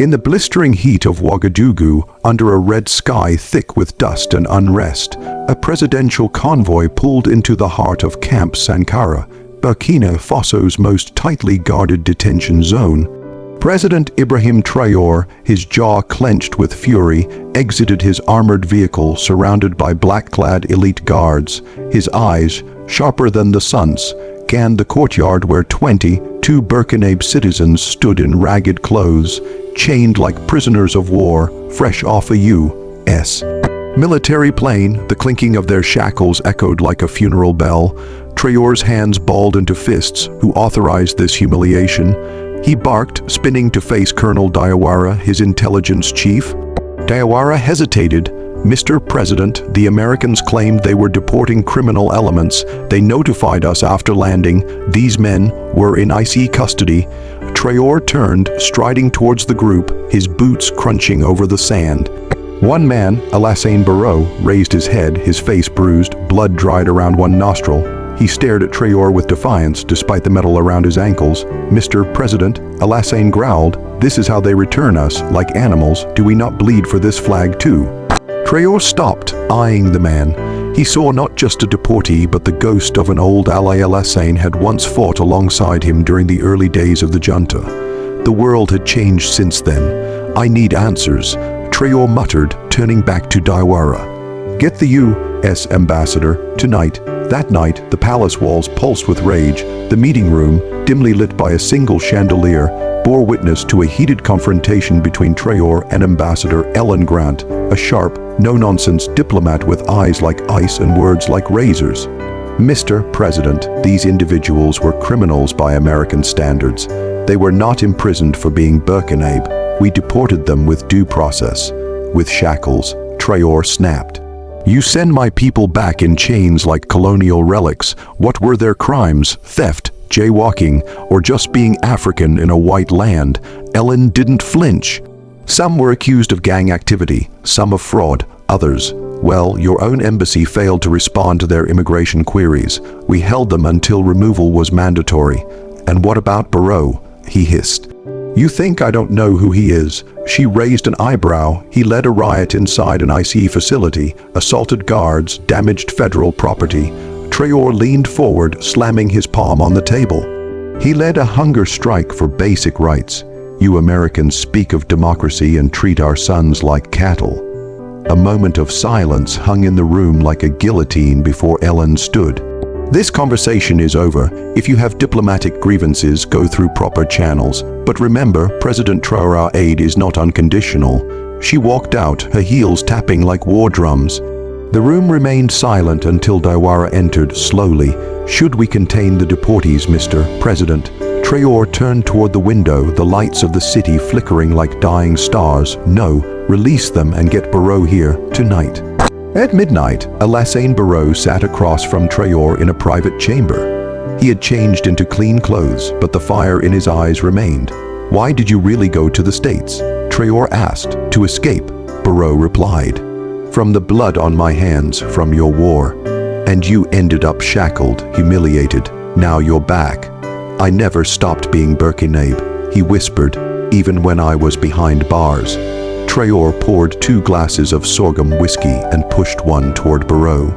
In the blistering heat of Ouagadougou, under a red sky thick with dust and unrest, a presidential convoy pulled into the heart of Camp Sankara, Burkina Faso's most tightly guarded detention zone. President Ibrahim Traore, his jaw clenched with fury, exited his armored vehicle surrounded by black-clad elite guards. His eyes, sharper than the sun's, scanned the courtyard where 22 Burkinabe citizens stood in ragged clothes, chained like prisoners of war, fresh off a U.S. military plane. The clinking of their shackles echoed like a funeral bell. Traore's hands balled into fists. Who authorized this humiliation? He barked, spinning to face Colonel Diawara, his intelligence chief. Diawara hesitated. Mr. President, the Americans claimed they were deporting criminal elements. They notified us after landing. These men were in IC custody. Traore turned, striding towards the group, his boots crunching over the sand. One man, Alassane Barreau, raised his head, his face bruised, blood dried around one nostril. He stared at Traore with defiance, despite the metal around his ankles. Mr. President, Alassane growled, "This is how they return us, like animals. Do we not bleed for this flag too?" Traore stopped, eyeing the man. He saw not just a deportee, but the ghost of an old ally Alassane had once fought alongside him during the early days of the junta. The world had changed since then. "I need answers," Traore muttered, turning back to Diawara. "Get the U.S. ambassador, tonight." That night, the palace walls pulsed with rage. The meeting room, dimly lit by a single chandelier, bore witness to a heated confrontation between Traore and Ambassador Ellen Grant, a sharp, no-nonsense diplomat with eyes like ice and words like razors. "Mr. President, these individuals were criminals by American standards. They were not imprisoned for being Burkinabe. We deported them with due process." With shackles, Traore snapped. "You send my people back in chains like colonial relics. What were their crimes? Theft, jaywalking, or just being African in a white land?" Ellen didn't flinch. "Some were accused of gang activity, some of fraud, others. Well, your own embassy failed to respond to their immigration queries. We held them until removal was mandatory." "And what about Barreau?" he hissed. "You think I don't know who he is?" She raised an eyebrow. "He led a riot inside an ICE facility, assaulted guards, damaged federal property." Traore leaned forward, slamming his palm on the table. "He led a hunger strike for basic rights. You Americans speak of democracy and treat our sons like cattle." A moment of silence hung in the room like a guillotine before Ellen stood. "This conversation is over. If you have diplomatic grievances, go through proper channels. But remember, President Traore's aid is not unconditional." She walked out, her heels tapping like war drums. The room remained silent until Diawara entered slowly. "Should we contain the deportees, Mr. President?" Traore turned toward the window, the lights of the city flickering like dying stars. "No, release them and get Barreau here, tonight." At midnight, Alassane Barreau sat across from Traore in a private chamber. He had changed into clean clothes, but the fire in his eyes remained. "Why did you really go to the States?" Traore asked. "To escape," Barreau replied. "From the blood on my hands, from your war. And you ended up shackled, humiliated. Now you're back." "I never stopped being Burkinabe," he whispered, "even when I was behind bars." Traore poured 2 glasses of sorghum whiskey and pushed one toward Barreau.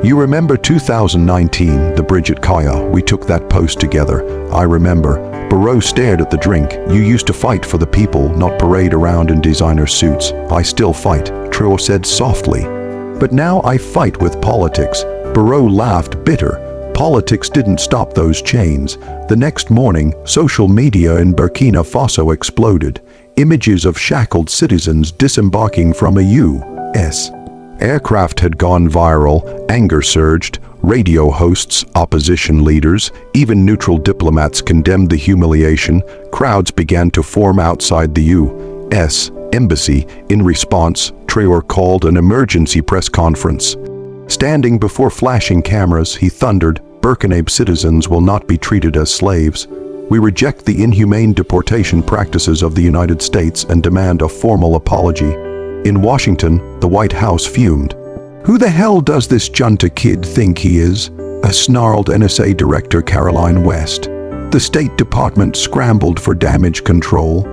"You remember 2019, the bridge at Kaya? We took that post together. I remember." Barreau stared at the drink. "You used to fight for the people, not parade around in designer suits." "I still fight," Traore said softly. "But now I fight with politics." Barreau laughed, bitter. Politics didn't stop those chains. The next morning, social media in Burkina Faso exploded. Images of shackled citizens disembarking from a U.S. aircraft had gone viral. Anger surged. Radio hosts, opposition leaders, even neutral diplomats condemned the humiliation. Crowds began to form outside the U.S. embassy. In response, Traore called an emergency press conference. Standing before flashing cameras, he thundered, "Burkinabe citizens will not be treated as slaves. We reject the inhumane deportation practices of the United States and demand a formal apology." In Washington, the White House fumed. "Who the hell does this junta kid think he is?" snarled NSA Director Caroline West. The State Department scrambled for damage control.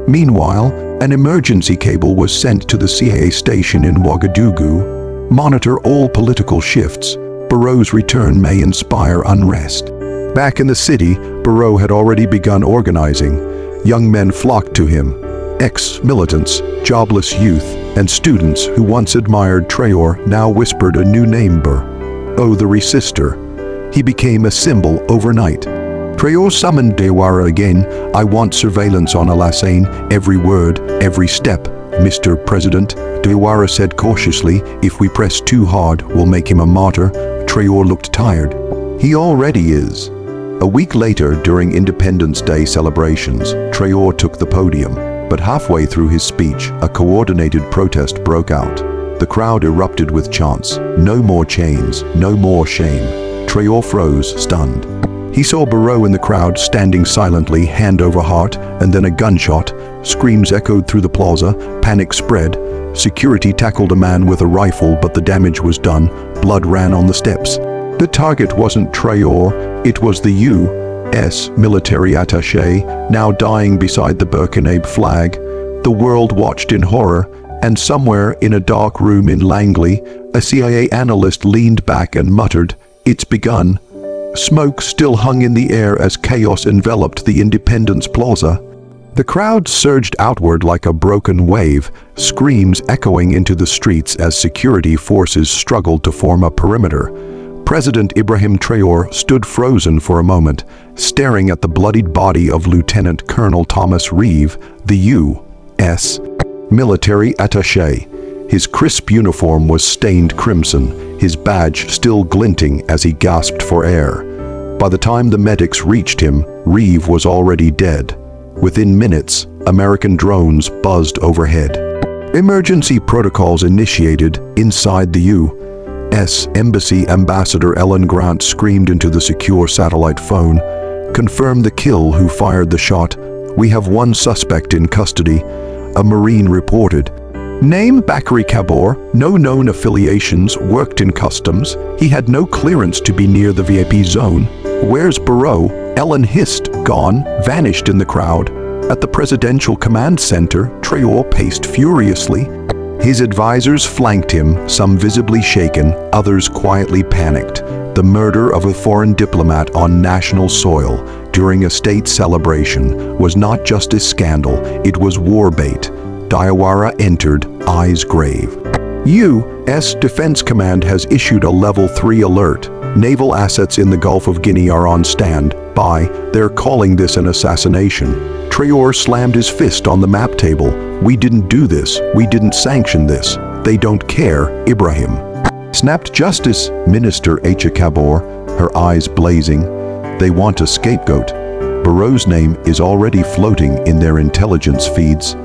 Meanwhile, an emergency cable was sent to the CIA station in Ouagadougou. Monitor all political shifts. Barrow's return may inspire unrest. Back in the city, Barrow had already begun organizing. Young men flocked to him. Ex-militants, jobless youth, and students who once admired Traore now whispered a new name, Oh, the Resister. He became a symbol overnight. Traore summoned Diawara again. I want surveillance on Alassane, every word, every step. Mr. President, Diawara said cautiously, if we press too hard, we'll make him a martyr. Traore looked tired. He already is. A week later, during Independence Day celebrations, Traore took the podium, but halfway through his speech, a coordinated protest broke out. The crowd erupted with chants, no more chains, no more shame. Traore froze, stunned. He saw Barrow in the crowd, standing silently, hand over heart, and then a gunshot. Screams echoed through the plaza, panic spread. Security tackled a man with a rifle, but the damage was done. Blood ran on the steps. The target wasn't Traore, it was the U.S. military attaché, now dying beside the Burkinabe flag. The world watched in horror, and somewhere in a dark room in Langley, a CIA analyst leaned back and muttered, "It's begun." Smoke still hung in the air as chaos enveloped the Independence Plaza. The crowd surged outward like a broken wave, screams echoing into the streets as security forces struggled to form a perimeter. President Ibrahim Traore stood frozen for a moment, staring at the bloodied body of Lieutenant Colonel Thomas Reeve, the U.S. military attaché. His crisp uniform was stained crimson, his badge still glinting as he gasped for air. By the time the medics reached him, Reeve was already dead. Within minutes, American drones buzzed overhead. Emergency protocols initiated inside the U.S. Embassy. Ambassador Ellen Grant screamed into the secure satellite phone. "Confirm the kill. Who fired the shot? We have one suspect in custody." A Marine reported. Name Bakary Kabor, no known affiliations, worked in customs. He had no clearance to be near the VIP zone. Where's Barrow? Ellen hissed. Gone, vanished in the crowd. At the Presidential Command Center, Traore paced furiously. His advisors flanked him, some visibly shaken, others quietly panicked. The murder of a foreign diplomat on national soil during a state celebration was not just a scandal, it was war bait. Diawara entered, eyes grave. U.S. Defense Command has issued a Level 3 alert. Naval assets in the Gulf of Guinea are on standby. They're calling this an assassination. Traore slammed his fist on the map table. We didn't do this. We didn't sanction this. They don't care, Ibrahim. Snapped Justice Minister Acha Kabor, her eyes blazing. They want a scapegoat. Barrow's name is already floating in their intelligence feeds.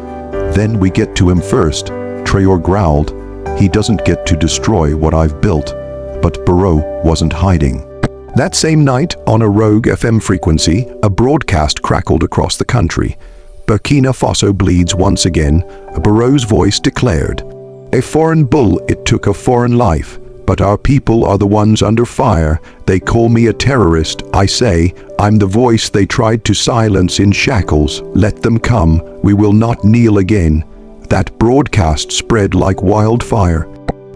Then we get to him first, Traore growled. He doesn't get to destroy what I've built. But Barrow wasn't hiding. That same night, on a rogue FM frequency, a broadcast crackled across the country. Burkina Faso bleeds once again, Barrow's voice declared. A foreign bull, it took a foreign life. But our people are the ones under fire. They call me a terrorist. I say, I'm the voice they tried to silence in Shackles. Let them come. We will not kneel again. That broadcast spread like wildfire.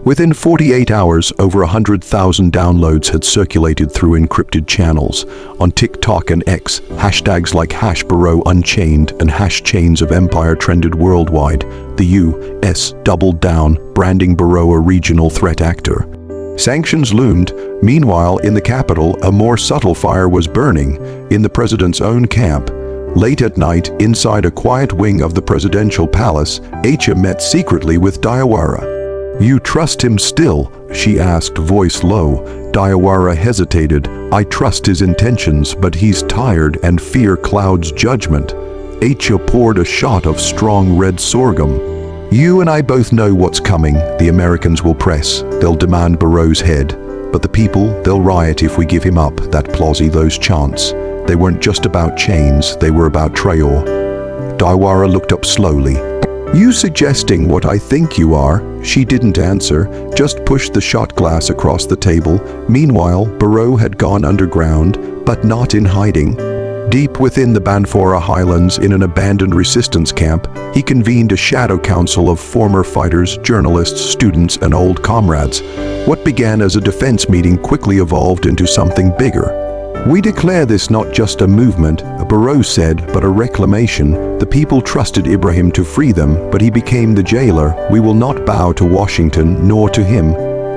Within 48 hours, over 100,000 downloads had circulated through encrypted channels. On TikTok and X, hashtags like #BarrowUnchained and #Chains of Empire trended worldwide. The U.S. doubled down, branding Barrow a regional threat actor. Sanctions loomed. Meanwhile, in the capital, a more subtle fire was burning, in the president's own camp. Late at night, inside a quiet wing of the presidential palace, Acha met secretly with Diawara. You trust him still? She asked, voice low. Diawara hesitated. I trust his intentions, but he's tired and fear clouds judgment. Acha poured a shot of strong red sorghum. You and I both know what's coming. The Americans will press. They'll demand Barrow's head. But the people, they'll riot if we give him up, that Plozzy, those chants. They weren't just about chains, they were about Traore. Diawara looked up slowly. You suggesting what I think you are? She didn't answer, just pushed the shot glass across the table. Meanwhile, Barrow had gone underground, but not in hiding. Deep within the Banfora Highlands, in an abandoned resistance camp, he convened a shadow council of former fighters, journalists, students, and old comrades. What began as a defense meeting quickly evolved into something bigger. "We declare this not just a movement," Barrow said, "but a reclamation. The people trusted Ibrahim to free them, but he became the jailer. We will not bow to Washington, nor to him."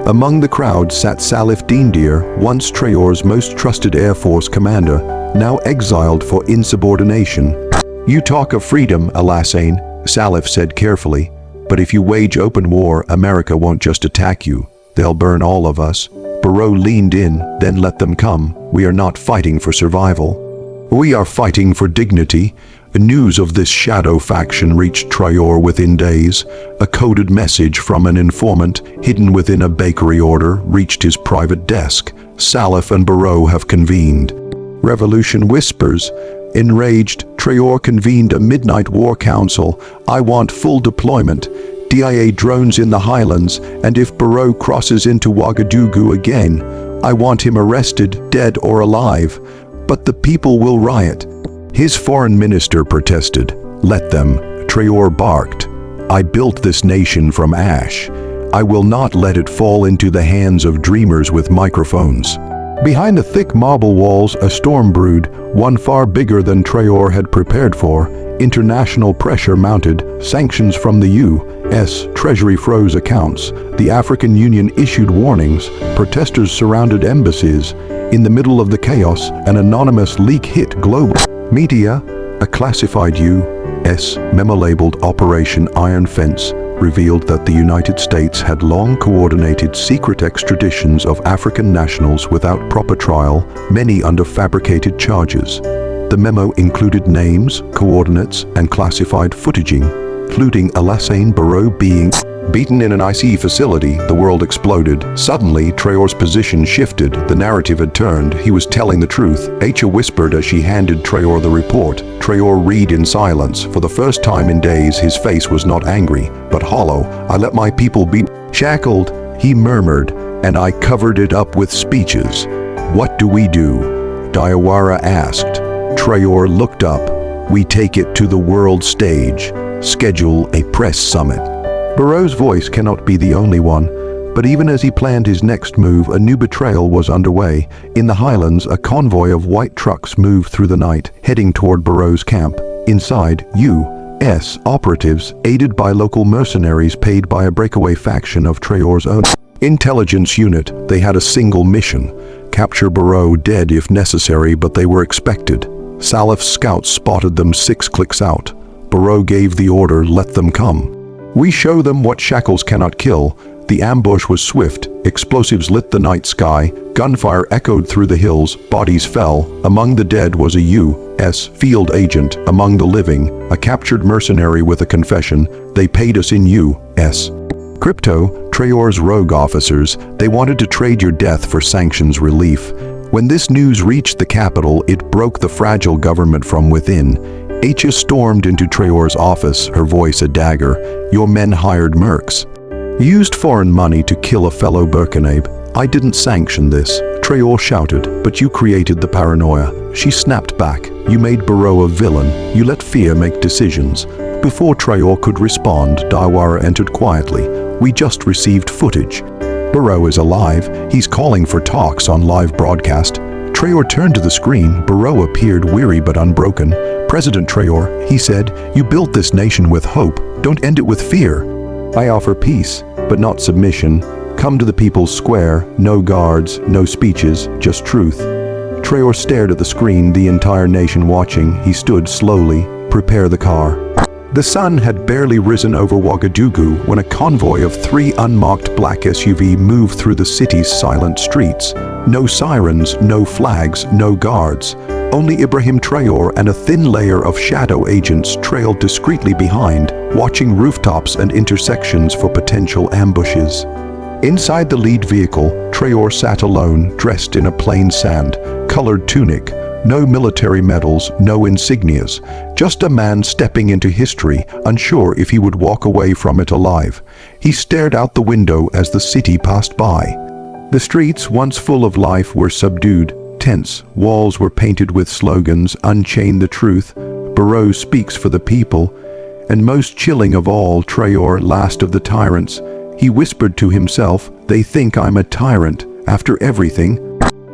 Among the crowd sat Salif Dindir, once Traore's most trusted Air Force commander, now exiled for insubordination. "You talk of freedom, Alassane," Salif said carefully, "but if you wage open war, America won't just attack you. They'll burn all of us." Barrow leaned in, "Then let them come. We are not fighting for survival. We are fighting for dignity." News of this shadow faction reached Traore within days. A coded message from an informant, hidden within a bakery order, reached his private desk. "Salif and Barrow have convened." Revolution whispers. Enraged, Traore convened a midnight war council. "I want full deployment. DIA drones in the highlands, and if Barrow crosses into Ouagadougou again, I want him arrested, dead or alive. But the people will riot." His foreign minister protested. "Let them," Traore barked. "I built this nation from ash. I will not let it fall into the hands of dreamers with microphones." Behind the thick marble walls, a storm brewed, one far bigger than Traore had prepared for. International pressure mounted, sanctions from the U.S. Treasury froze accounts. The African Union issued warnings. Protesters surrounded embassies. In the middle of the chaos, an anonymous leak hit global media. A classified U.S. memo labeled Operation Iron Fence revealed that the United States had long coordinated secret extraditions of African nationals without proper trial, many under fabricated charges. The memo included names, coordinates, and classified footaging, including Alassane Barrow being beaten in an ICE facility. The world exploded. Suddenly, Traore's position shifted. The narrative had turned. He was telling the truth. Acha whispered as she handed Traore the report. Traore read in silence. For the first time in days, his face was not angry, but hollow. "I let my people be shackled," he murmured, "and I covered it up with speeches. What do we do?" Diawara asked. Traore looked up. "We take it to the world stage. Schedule a press summit." Barrow's voice cannot be the only one, but even as he planned his next move, a new betrayal was underway. In the highlands, a convoy of white trucks moved through the night, heading toward Barrow's camp. Inside, U.S. operatives, aided by local mercenaries paid by a breakaway faction of Traore's own intelligence unit, they had a single mission: capture Barrow dead if necessary, but they were expected. Salif's scouts spotted them 6 clicks out. Barrow gave the order, "Let them come. We show them what Shackles cannot kill." The ambush was swift. Explosives lit the night sky. Gunfire echoed through the hills. Bodies fell. Among the dead was a U.S. field agent. Among the living, a captured mercenary with a confession. "They paid us in U.S. crypto." Traore's rogue officers. "They wanted to trade your death for sanctions relief." When this news reached the capital, it broke the fragile government from within. Acha stormed into Traore's office, her voice a dagger. "Your men hired mercs. Used foreign money to kill a fellow Burkinabe. I didn't sanction this," Traore shouted, "but you created the paranoia." She snapped back. "You made Barrow a villain. You let fear make decisions." Before Traore could respond, Diawara entered quietly. "We just received footage. Barrow is alive. He's calling for talks on live broadcast." Traore turned to the screen. Barrow appeared weary but unbroken. "President Traore," he said, "you built this nation with hope. Don't end it with fear." "I offer peace, but not submission. Come to the people's square. No guards, no speeches, just truth." Traore stared at the screen, the entire nation watching. He stood slowly. "Prepare the car." The sun had barely risen over Ouagadougou when a convoy of 3 unmarked black SUV moved through the city's silent streets. No sirens, no flags, no guards. Only Ibrahim Traore and a thin layer of shadow agents trailed discreetly behind, watching rooftops and intersections for potential ambushes. Inside the lead vehicle, Traore sat alone, dressed in a plain sand-colored tunic. No military medals, no insignias. Just a man stepping into history, unsure if he would walk away from it alive. He stared out the window as the city passed by. The streets, once full of life, were subdued. tense. Walls were painted with slogans, "Unchain the truth," "Barreau speaks for the people," and most chilling of all, Traore, last of the tyrants. He whispered to himself, "They think I'm a tyrant, after everything."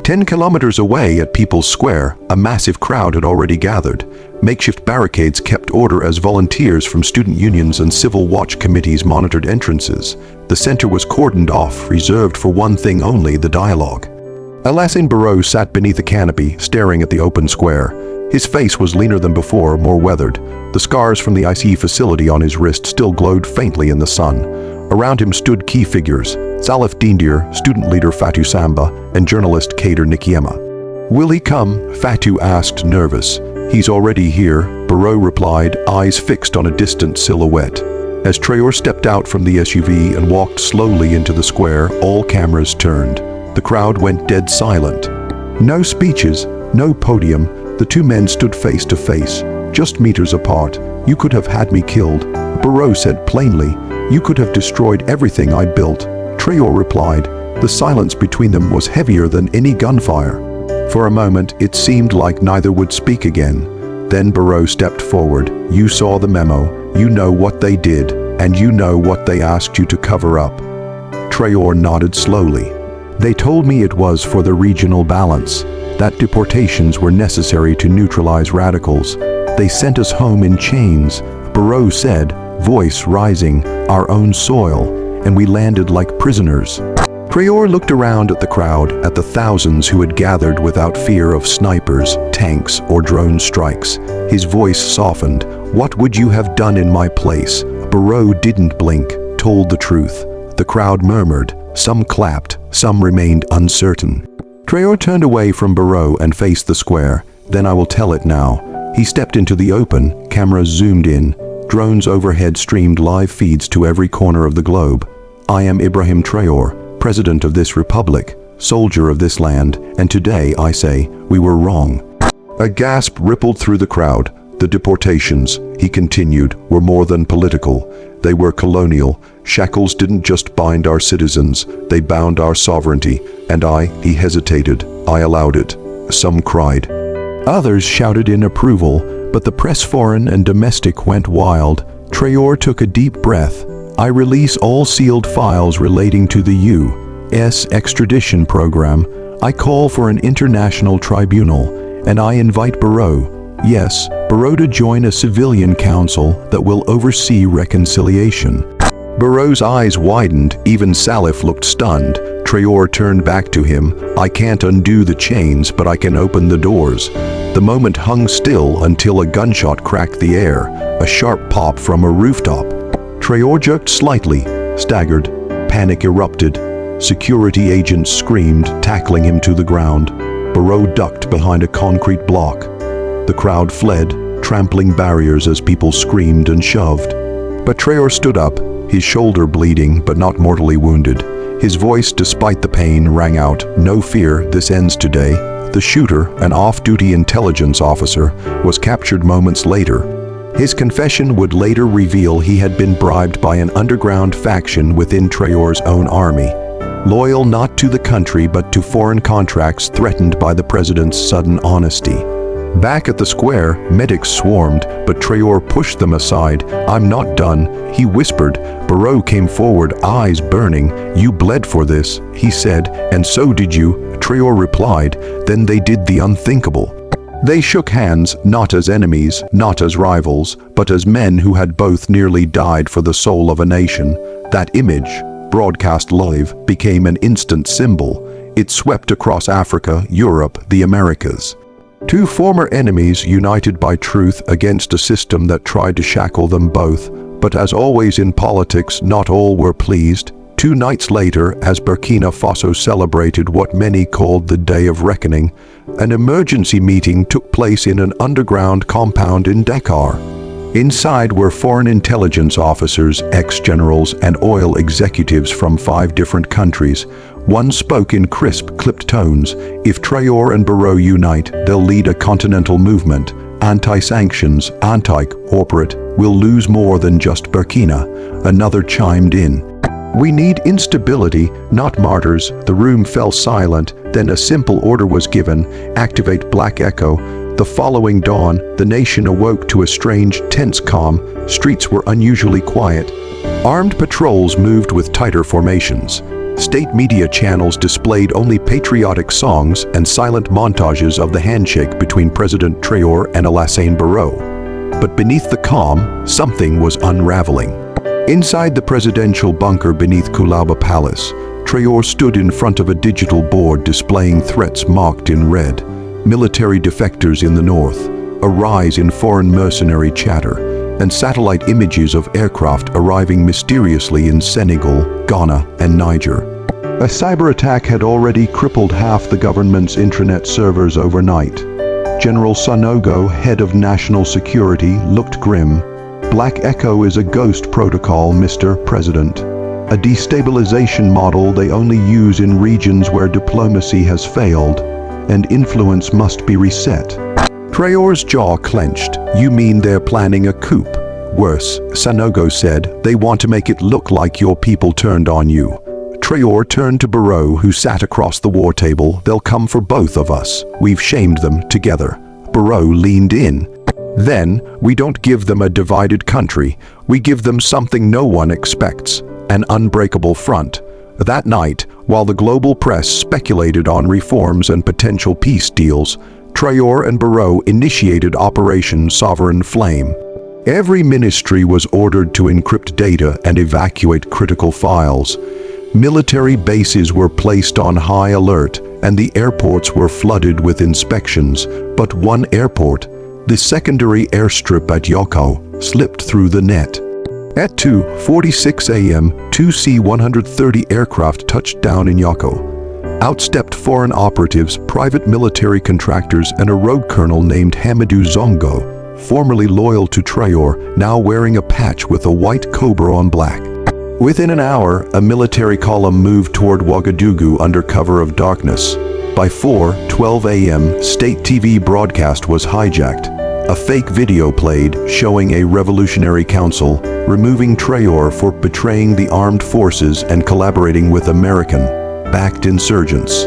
10 kilometers away at People's Square, a massive crowd had already gathered. Makeshift barricades kept order as volunteers from student unions and civil watch committees monitored entrances. The center was cordoned off, reserved for one thing only, the dialogue. Alassane Barreau sat beneath a canopy, staring at the open square. His face was leaner than before, more weathered. The scars from the ICE facility on his wrist still glowed faintly in the sun. Around him stood key figures: Salif Dindir, student leader Fatou Samba, and journalist Kader Nikiema. "Will he come?" Fatou asked, nervous. "He's already here," Barreau replied, eyes fixed on a distant silhouette. As Traore stepped out from the SUV and walked slowly into the square, all cameras turned. The crowd went dead silent. No speeches, no podium. The two men stood face to face, just meters apart. "You could have had me killed," Barreau said plainly. "You could have destroyed everything I built," Traore replied. The silence between them was heavier than any gunfire. For a moment, it seemed like neither would speak again. Then Barreau stepped forward. "You saw the memo. You know what they did, and you know what they asked you to cover up." Traore nodded slowly. "They told me it was for the regional balance, that deportations were necessary to neutralize radicals. They sent us home in chains," Barreau said, voice rising, "our own soil, and we landed like prisoners." Traore looked around at the crowd, at the thousands who had gathered without fear of snipers, tanks, or drone strikes. His voice softened. "What would you have done in my place?" Barreau didn't blink, told the truth. The crowd murmured. Some clapped, some remained uncertain. Traore turned away from Barreau and faced the square. "Then I will tell it now." He stepped into the open, cameras zoomed in. Drones overhead streamed live feeds to every corner of the globe. "I am Ibrahim Traore, president of this republic, soldier of this land, and today I say, we were wrong." A gasp rippled through the crowd. "The deportations," he continued, "were more than political. They were colonial. Shackles didn't just bind our citizens, they bound our sovereignty. And he hesitated, I allowed it." Some cried. Others shouted in approval, but the press, foreign and domestic, went wild. Traore took a deep breath. "I release all sealed files relating to the U.S. extradition program. I call for an international tribunal, and I invite Barreau, yes, Barreau, to join a civilian council that will oversee reconciliation." Barreau's eyes widened. Even Salif looked stunned. Traore turned back to him. "I can't undo the chains, but I can open the doors." The moment hung still until a gunshot cracked the air, a sharp pop from a rooftop. Traore jerked slightly, staggered. Panic erupted. Security agents screamed, tackling him to the ground. Barreau ducked behind a concrete block. The crowd fled, trampling barriers as people screamed and shoved. But Traore stood up, his shoulder bleeding but not mortally wounded. His voice, despite the pain, rang out, "No fear, this ends today." The shooter, an off-duty intelligence officer, was captured moments later. His confession would later reveal he had been bribed by an underground faction within Traore's own army, loyal not to the country but to foreign contracts threatened by the president's sudden honesty. Back at the square, medics swarmed, but Traore pushed them aside. "I'm not done," he whispered. Barreau came forward, eyes burning. "You bled for this," he said, "and so did you," Traore replied. Then they did the unthinkable. They shook hands, not as enemies, not as rivals, but as men who had both nearly died for the soul of a nation. That image, broadcast live, became an instant symbol. It swept across Africa, Europe, the Americas. Two former enemies united by truth against a system that tried to shackle them both. But as always in politics, not all were pleased. 2 nights later, as Burkina Faso celebrated what many called the Day of Reckoning, an emergency meeting took place in an underground compound in Dakar. Inside were foreign intelligence officers, ex-generals, and oil executives from 5 different countries. One spoke in crisp, clipped tones. "If Traore and Barreau unite, they'll lead a continental movement. Anti-sanctions, anti-corporate, will lose more than just Burkina." Another chimed in. "We need instability, not martyrs." The room fell silent. Then a simple order was given: activate Black Echo. The following dawn, the nation awoke to a strange, tense calm. Streets were unusually quiet. Armed patrols moved with tighter formations. State media channels displayed only patriotic songs and silent montages of the handshake between President Traore and Alassane Barrow. But beneath the calm, something was unraveling. Inside the presidential bunker beneath Kulaba Palace, Traore stood in front of a digital board displaying threats marked in red: military defectors in the north, a rise in foreign mercenary chatter, and satellite images of aircraft arriving mysteriously in Senegal, Ghana, and Niger. A cyber attack had already crippled half the government's intranet servers overnight. General Sanogo, head of national security, looked grim. "Black Echo is a ghost protocol, Mr. President. A destabilization model they only use in regions where diplomacy has failed, and influence must be reset." Traore's jaw clenched. "You mean they're planning a coup?" "Worse," Sanogo said. "They want to make it look like your people turned on you." Traore turned to Barrow, who sat across the war table. "They'll come for both of us. We've shamed them together." Barrow leaned in. "Then, we don't give them a divided country. We give them something no one expects: an unbreakable front." That night, while the global press speculated on reforms and potential peace deals, Traore and Barrow initiated Operation Sovereign Flame. Every ministry was ordered to encrypt data and evacuate critical files. Military bases were placed on high alert, and the airports were flooded with inspections. But one airport, the secondary airstrip at Yoko, slipped through the net. At 2:46 a.m., two C-130 aircraft touched down in Yoko. Out stepped foreign operatives, private military contractors, and a rogue colonel named Hamidou Zongo, formerly loyal to Traore, now wearing a patch with a white cobra on black. Within an hour, a military column moved toward Ouagadougou under cover of darkness. By 4:12 a.m., state TV broadcast was hijacked. A fake video played showing a revolutionary council removing Traore for betraying the armed forces and collaborating with American-backed insurgents.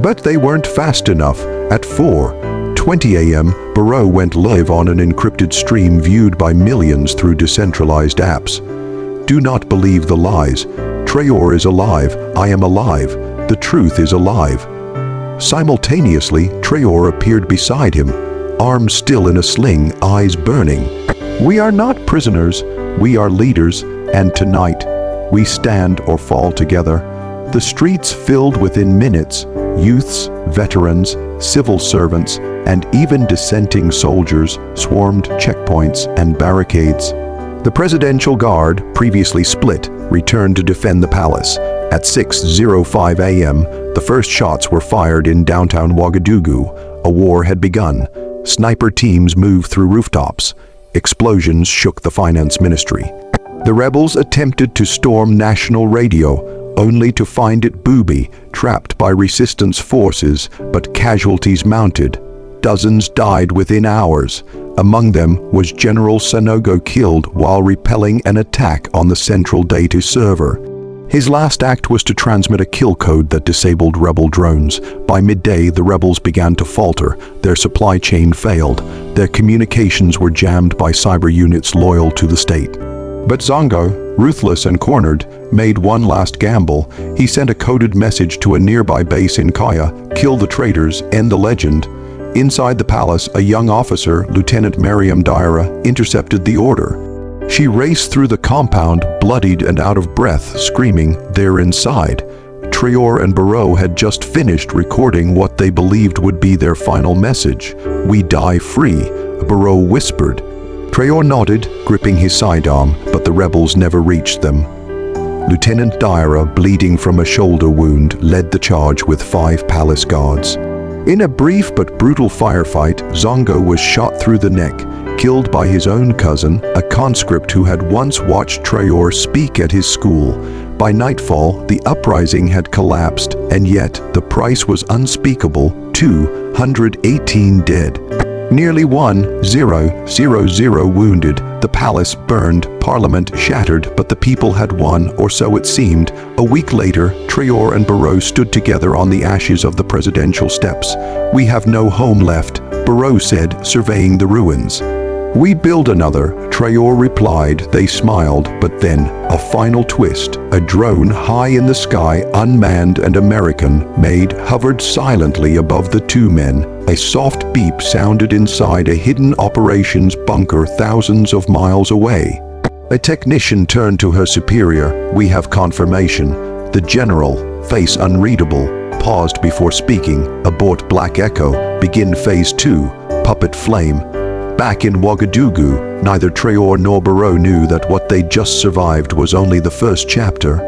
But they weren't fast enough. At 4:20 a.m., Barrow went live on an encrypted stream viewed by millions through decentralized apps. "Do not believe the lies. Traore is alive. I am alive. The truth is alive." Simultaneously, Traore appeared beside him, arms still in a sling, eyes burning. "We are not prisoners. We are leaders, and tonight, we stand or fall together." The streets filled within minutes. Youths, veterans, civil servants, and even dissenting soldiers swarmed checkpoints and barricades. The Presidential Guard, previously split, returned to defend the palace. At 6:05 a.m., the first shots were fired in downtown Ouagadougou. A war had begun. Sniper teams moved through rooftops. Explosions shook the finance ministry. The rebels attempted to storm national radio, only to find it booby, trapped by resistance forces, but casualties mounted. Dozens died within hours. Among them was General Sanogo, killed while repelling an attack on the central data server. His last act was to transmit a kill code that disabled rebel drones. By midday, the rebels began to falter. Their supply chain failed. Their communications were jammed by cyber units loyal to the state. But Zongo, ruthless and cornered, made one last gamble. He sent a coded message to a nearby base in Kaya: "Kill the traitors, end the legend." Inside the palace, a young officer, Lieutenant Mariam Diarra, intercepted the order. She raced through the compound, bloodied and out of breath, screaming, "They're inside." Traore and Barrow had just finished recording what they believed would be their final message. "We die free," Barrow whispered. Traore nodded, gripping his sidearm, but the rebels never reached them. Lieutenant Diarra, bleeding from a shoulder wound, led the charge with 5 palace guards. In a brief but brutal firefight, Zongo was shot through the neck, killed by his own cousin, a conscript who had once watched Traore speak at his school. By nightfall, the uprising had collapsed, and yet the price was unspeakable: 218 dead. Nearly 1,000 wounded, the palace burned, parliament shattered, but the people had won, or so it seemed. A week later, Traore and Barrot stood together on the ashes of the presidential steps. "We have no home left," Barrot said, surveying the ruins. "We build another," Traore replied. They smiled, but then, a final twist. A drone high in the sky, unmanned and American-made, hovered silently above the two men. A soft beep sounded inside a hidden operations bunker thousands of miles away. A technician turned to her superior. "We have confirmation." The general, face unreadable, paused before speaking. "Abort Black Echo. Begin Phase 2. Puppet Flame." Back in Ouagadougou, neither Traore nor Barrot knew that what they just survived was only the first chapter.